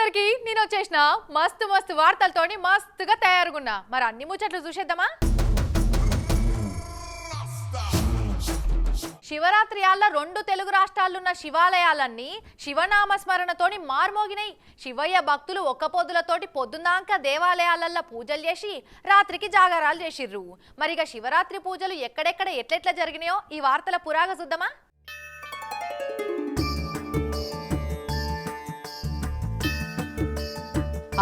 అందరికి నేను వచ్చేసిన మస్తు మస్తు వార్తలతోని మస్తుగా తయారుగున్నా. మరి అన్ని ముచ్చట్లు చూసేద్దామా? శివరాత్రి ఆళ్ళ 2 తెలుగు రాష్ట్రాలున్న శివాలయాలన్నీ శివనామస్మరణతోని మార్మోగినాయి. శివయ్య భక్తులు ఒక్క పొద్దులతోటి పొద్దున్నాక దేవాలయాలల్లో పూజలు చేసి రాత్రికి జాగారాలు చేసిర్రు. మరిగా శివరాత్రి పూజలు ఎక్కడెక్కడ ఎట్లెట్లా జరిగినాయో ఈ వార్తల పురాగా చూద్దామా?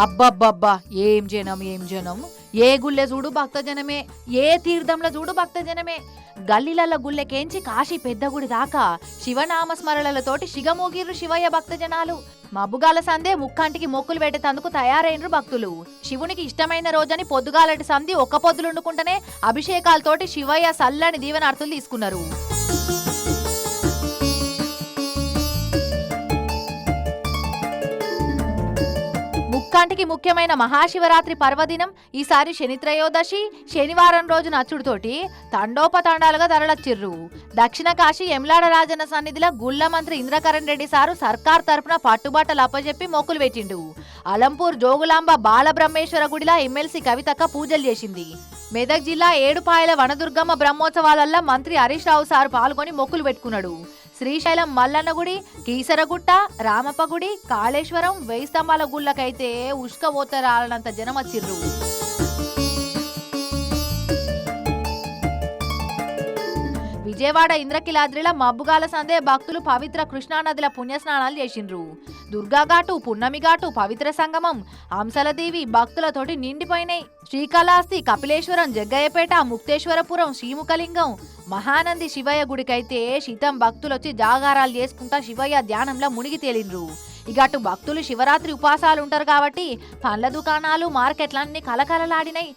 అబ్బబ్బబ్బా ఏం జనం, ఏ గుళ్ళె చూడు భక్తజనమే, ఏ తీర్థంలో చూడు భక్తజనమే. గల్లీల గుళ్ళెకేంచి కాశీ పెద్ద గుడి దాకా శివనామస్మరణలతోటి శిగమోగిర్రు శివయ్య భక్తజనాలు. మబ్బుగాల సందే ముక్కంటికి మొక్కులు పెట్టేందుకు తయారైనరు భక్తులు. శివునికి ఇష్టమైన రోజని పొద్దుగాలటి సంధి ఒక్క పొద్దులుండుకుంటేనే అభిషేకాలతోటి శివయ్య సల్లని దీవెనార్తులు తీసుకున్నారు. ముక్కంటికి ముఖ్యమైన మహాశివరాత్రి పర్వదినం ఈసారి శని త్రయోదశి శనివారం రోజున అచ్చుడుతోటి తండోపతండాలుగా తరలచ్చిర్రు. దక్షిణ కాశీ ఎమ్లాడ రాజన్న సన్నిధిలో గుళ్ళ మంత్రి ఇంద్రకరణ్ రెడ్డి సారు సర్కార్ తరపున పట్టుబట్టలు అప్పజెప్పి మొక్కులు పెట్టిండు. అలంపూర్ జోగులాంబ బాలబ్రహ్మేశ్వర గుడిలో ఎమ్మెల్సీ కవితక్క పూజలు చేసింది. మెదక్ జిల్లా ఏడుపాయల వనదుర్గమ్మ బ్రహ్మోత్సవాలల్లో మంత్రి హరీష్ రావు సారు పాల్గొని మొక్కులు పెట్టుకున్నాడు. శ్రీశైలం మల్లన్న గుడి, కీసరగుట్ట, రామప్ప గుడి, కాళేశ్వరం, 1000 స్తంభాల గుళ్ళకైతే ఉష్కబోతరాలనంత జనం వచ్చిర్రు. విజయవాడ ఇంద్రకిలాద్రిల మబ్బుగాల సందే భక్తులు పవిత్ర కృష్ణానదిల పుణ్యస్నానాలు చేసిండ్రు. దుర్గాఘాటు, పున్నమిఘాటు, పవిత్ర సంగమం, అంశలదేవి భక్తులతోటి నిండిపోయినాయి. శ్రీకాళహస్తి, కపిలేశ్వరం, జగ్గయ్యపేట, ముక్తేశ్వరపురం, శ్రీముఖలింగం, మహానంది శివయ్య గుడికైతే శీతం భక్తులొచ్చి జాగారాలు చేసుకుంటా శివయ్య ధ్యానంలో మునిగి తేలిండ్రు. ఇక అటు భక్తులు శివరాత్రి ఉపాసాలు ఉంటారు కాబట్టి పండ్ల దుకాణాలు, మార్కెట్లన్నీ కలకలలాడినాయి.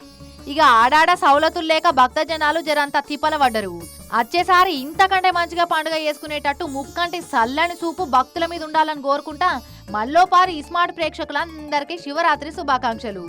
ఇక ఆడాడ సౌలతులు లేక భక్త జనాలు జరంతా తిప్పల పడ్డరు. వచ్చేసారి ఇంతకంటే మంచిగా పండుగ చేసుకునేటట్టు ముక్కంటి సల్లని చూపు భక్తుల మీద ఉండాలని కోరుకుంటా మల్లోపారి స్మార్ట్ ప్రేక్షకులందరికీ శివరాత్రి శుభాకాంక్షలు.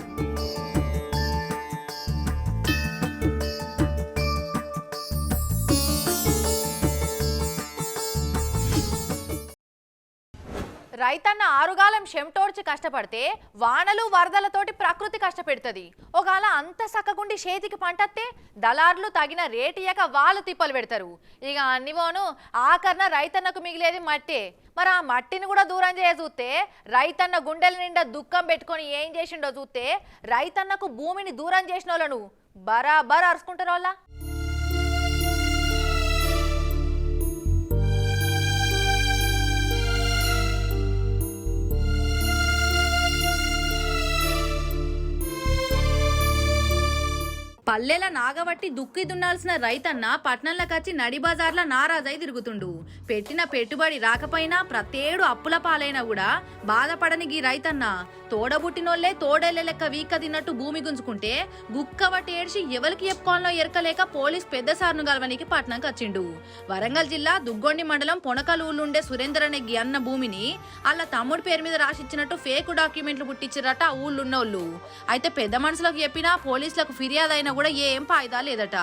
రైతన్న ఆరుగాలం చెమటోడ్చి కష్టపడితే వానలు వరదలతోటి ప్రకృతి కష్టపెడుతుంది. ఒకవేళ అంత సక్కగుండి చేతికి పంటత్తే దళారులు తగిన రేటు ఇయ్యక వాళ్ళు తిప్పలు పెడతారు. ఇక అన్నివోను ఆఖరణ రైతన్నకు మిగిలేది మట్టే. మరి ఆ మట్టిని కూడా దూరం చేయ చూస్తే రైతన్న గుండెల నిండా దుఃఖం పెట్టుకొని ఏం చేసిండో చూస్తే రైతన్నకు భూమిని దూరం చేసిన వాళ్ళను బరాబర్ అరుచుకుంటారు వాళ్ళ. పల్లెల నాగబట్టి దుక్కి దున్నాల్సిన రైతన్న పట్నంలకొచ్చి నడి బజార్ల నారాజై తిరుగుతుండు. పెట్టిన పెట్టుబడి రాకపోయినా ప్రతేడు అప్పుల పాలైనా కూడా బాధపడని గీ రైతన్న తోడబుట్టినోళ్లే తోడేళ్ల లెక్క వీక్క తిన్నట్టు భూమి గుంజుకుంటే గుక్కవట్టి ఏడ్చి ఎవరికి చెప్పుకోవాలో ఎరకలేక పోలీస్ పెద్ద సార్ను గలవనికి పట్నంకి వచ్చిండు. వరంగల్ జిల్లా దుగ్గొండి మండలం పొనకలూళ్ళుండే సురేందర్ అనే గీ అన్న భూమిని వాళ్ళ తమ్ముడి పేరు మీద రాసిచ్చినట్టు ఫేక్ డాక్యుమెంట్లు పుట్టించారట ఊళ్ళున్నోళ్ళు. అయితే పెద్ద మనుషులకు చెప్పినా పోలీసులకు ఫిర్యాదు అయినా కూడా ఏం ఫాయిదా లేదట.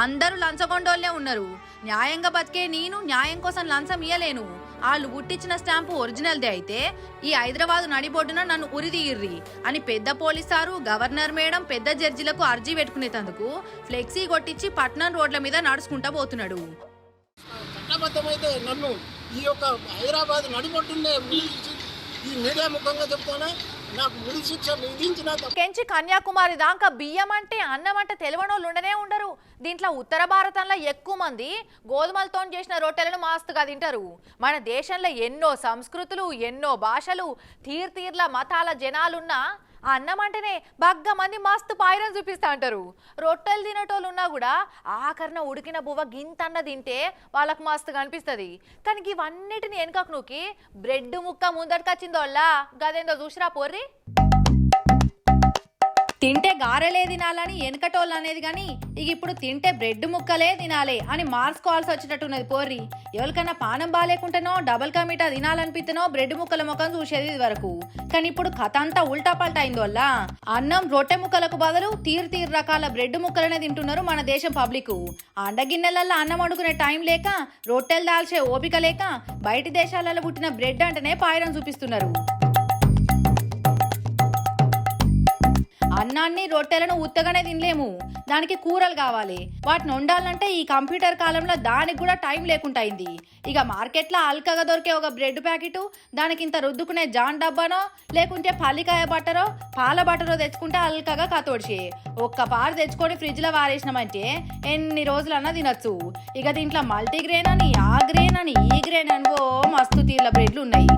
అందరూ లంచగొండోళ్లే ఉన్నారు. న్యాయంగా బతికే నేను న్యాయం కోసం లంచం ఇయ్యలేను. వాళ్ళు పుట్టించిన స్టాంపు ఒరిజినల్దే అయితే ఈ హైదరాబాద్ నడిబొడ్డున నన్ను ఉరిదీయిర్రి అని పెద్ద పోలీసారు, గవర్నర్ మేడం, పెద్ద జడ్జిలకు అర్జీ పెట్టుకునేందుకు ఫ్లెక్సీ కొట్టించి పట్నం రోడ్ల మీద నడుచుకుంటా పోతున్నాడు. చట్టబద్ధమైతే నన్ను ఈ యొక్క హైదరాబాద్ నడిబొడ్డునే ఈ మీడియా ముఖంగా చెప్తానే నాకు ఉరి శిక్ష విధించిన కెంచి కన్యాకుమారి దాకా బియ్యం అంటే అన్నం అంటే తెలివనోళ్ళు ఉండనే ఉండరు. దీంట్లో ఉత్తర భారతంలో ఎక్కువ మంది గోధుమలతో చేసిన రొట్టెలను మాస్తుగా తింటారు. మన దేశంలో ఎన్నో సంస్కృతులు, ఎన్నో భాషలు, తీర్ల మతాల జనాలున్నా అన్నం అంటేనే బగ్గ మంది మస్తు పాయిరం చూపిస్తా అంటారు. రొట్టెలు తినేటోళ్ళు ఉన్నా కూడా ఆఖరణ ఉడికిన బువ్వ గింతన్న తింటే వాళ్ళకు మస్తుగా అనిపిస్తుంది. కానీ ఇవన్నిటిని వెనకకు నూకి బ్రెడ్ ముక్క ముందటికొచ్చిందోళ్ళ గదేందో చూసిరా పోర్రి. తింటే గారెలే తినాలని వెనకటోళ్ళు అనేది కానీ ఇక ఇప్పుడు తింటే బ్రెడ్ ముక్కలే తినాలి అని మార్చుకోవాల్సి వచ్చేటట్టున్నది పోర్రి. ఎవరికైనా పానం బాగాలేకుంటేనో డబల్ కా మీఠా తినాలనిపిస్తేనో బ్రెడ్ ముక్కల ముఖం చూసేది ఇది వరకు. కానీ ఇప్పుడు కథ అంతా ఉల్టా పల్టా అయింది వల్ల అన్నం రొట్టె ముక్కలకు బదులు తీరు రకాల బ్రెడ్ ముక్కలనే తింటున్నారు మన దేశం పబ్లిక్. అండగిన్నెలల్లో అన్నం వండుకునే టైం లేక, రొట్టెలు దాల్చే ఓపిక లేక బయటి దేశాలలో పుట్టిన బ్రెడ్ అంటేనే పాయరం చూపిస్తున్నారు. అన్నాన్ని రొట్టెలను ఉత్తగానే తినలేము, దానికి కూరలు కావాలి. వాటిని వండాలంటే ఈ కంప్యూటర్ కాలంలో దానికి కూడా టైం లేకుండా అయింది. ఇక మార్కెట్లో అల్కగా దొరికే ఒక బ్రెడ్ ప్యాకెట్, దానికి ఇంత రుద్దుకునే జాన్ డబ్బానో లేకుంటే పల్లికాయ బట్టరో పాల బట్టరో తెచ్చుకుంటే అల్కగా కతోడిచి ఒక్క పారు తెచ్చుకొని ఫ్రిడ్జ్లో వారేసినామంటే ఎన్ని రోజులన్నా తినచ్చు. ఇక దీంట్లో మల్టీగ్రెయిన్ అని, ఆ గ్రెయిన్ అని, ఈ గ్రెయిన్ అని మస్తు తీర్ల బ్రెడ్లు ఉన్నాయి.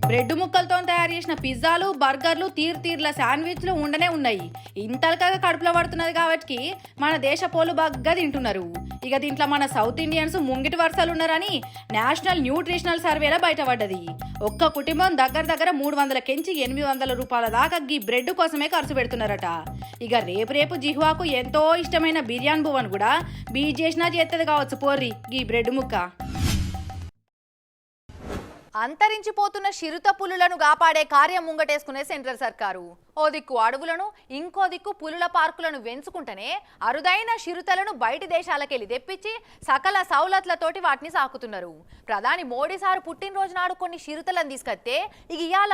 బ్రెడ్ ముక్కలతో తయారు చేసిన పిజ్జాలు, బర్గర్లు, తీర్ల శాండ్విచ్లు ఉండనే ఉన్నాయి. ఇంతల్కగా కడుపులో పడుతున్నది కాబట్టి మన దేశ పోలు బాగా తింటున్నారు. ఇక దీంట్లో మన సౌత్ ఇండియన్స్ ముంగిటి వరుసలు ఉన్నారని నేషనల్ న్యూట్రిషనల్ సర్వేలో బయటపడ్డది. ఒక్క కుటుంబం దగ్గర 300 నుంచి 800 రూపాయల దాకా ఈ బ్రెడ్ కోసమే ఖర్చు పెడుతున్నారట. ఇక రేపు జిహ్వాకు ఎంతో ఇష్టమైన బిర్యానీ భువన్ కూడా బీట్ చేసినా చేస్తుంది కావచ్చు పోర్రి ఈ బ్రెడ్ ముక్క. అంతరించిపోతున్న చిరుత పులులను కాపాడే కార్యం ముంగటేసుకునే సెంట్రల్ సర్కారు ఓ దిక్కు అడవులను, ఇంకో దిక్కు పులుల పార్కులను వెంచుకుంటేనే అరుదైన చిరుతలను బయటి దేశాలకెళ్ళి తెప్పించి సకల సౌలతులతోటి వాటిని సాకుతున్నారు. ప్రధాని మోడీ సారు పుట్టినరోజు నాడు కొన్ని చిరుతలను తీసుకొస్తే ఇవాళ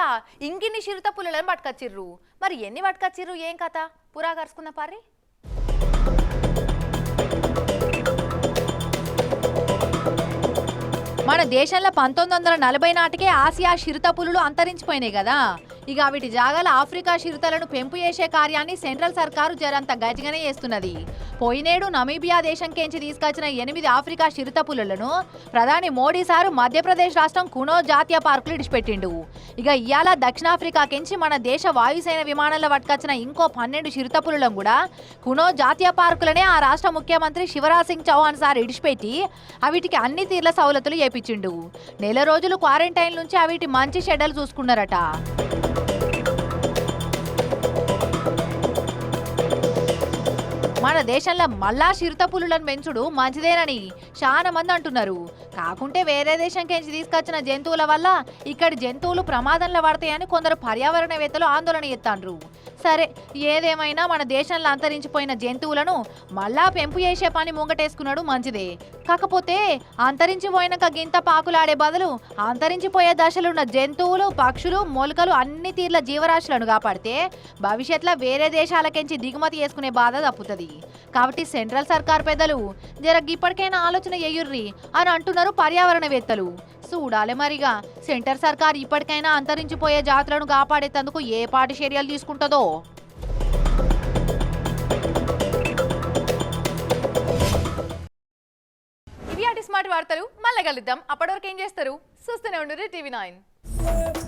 ఇంకిన్ని చిరుత పులులను పట్టుకొచ్చిర్రు. మరి ఎన్ని పట్టుకొచ్చిర్రు, ఏం కథ పురా కరుచుకున్న పారి. మన దేశంలో 1940 నాటికే ఆసియా చిరుత పులులు అంతరించిపోయినాయి కదా. ఇక వీటి జాగాల ఆఫ్రికా చిరుతలను పెంపు చేసే కార్యాన్ని సెంట్రల్ సర్కారు జరంత గట్టిగానే చేస్తున్నది. పోయినేడు నమీబియా దేశంకేంచి తీసుకొచ్చిన 8 ఆఫ్రికా చిరుత పులులను ప్రధాని మోడీ సారు మధ్యప్రదేశ్ రాష్ట్రం కునో జాతీయ పార్కులు ఇడిచిపెట్టిండు. ఇక ఇవాళ దక్షిణాఫ్రికాకించి మన దేశ వాయుసేన విమానంలో పట్టుకొచ్చిన ఇంకో 12 చిరుత పులులను కూడా కునో జాతీయ పార్కులనే ఆ రాష్ట్ర ముఖ్యమంత్రి శివరాజ్ సింగ్ చౌహాన్ సార్ ఇడిచిపెట్టి అవిటికి అన్ని తీర్ల సౌలతులు చేపించిండు. నెల రోజులు క్వారంటైన్ నుంచి అవిటి మంచి షెడ్యూల్ చూసుకున్నారట. మన దేశంలో మళ్ళా చిరుత పులులను పెంచుడు మంచిదేనని చాలా మంది అంటున్నారు. కాకుంటే వేరే దేశంకేంచి తీసుకొచ్చిన జంతువుల వల్ల ఇక్కడి జంతువులు ప్రమాదంలో పడతాయని కొందరు పర్యావరణవేత్తలు ఆందోళన చేస్తాండ్రు. సరే, ఏదేమైనా మన దేశంలో అంతరించిపోయిన జంతువులను మళ్ళా పెంపు చేసే పని ముంగటేసుకున్నాడు మంచిదే. కాకపోతే అంతరించిపోయినాక గింత పాకులాడే బదులు అంతరించిపోయే దశలున్న జంతువులు, పక్షులు, మొలకలు అన్ని తీర్ల జీవరాశులను కాపాడితే భవిష్యత్తులో వేరే దేశాలకెంచి దిగుమతి చేసుకునే బాధ తప్పుతుంది. కాబట్టి సెంట్రల్ సర్కార్ పెద్దలు ఇప్పటికైనా ఆలోచన చేయుర్రి అని అంటున్నారు పర్యావరణవేత్తలు. చూడాలి మరిగా సెంటర్ సర్కార్ ఇప్పటికైనా అంతరించిపోయే జాతులను కాపాడేందుకు ఏ పాటి చర్యలు తీసుకుంటుందో. ఇవి అటు స్మార్ట్ వార్తలు. మళ్ళీ కలుద్దాం. అప్పటివరకు ఏం చేస్తారు? చూస్తూనే ఉండు టీవీ 9.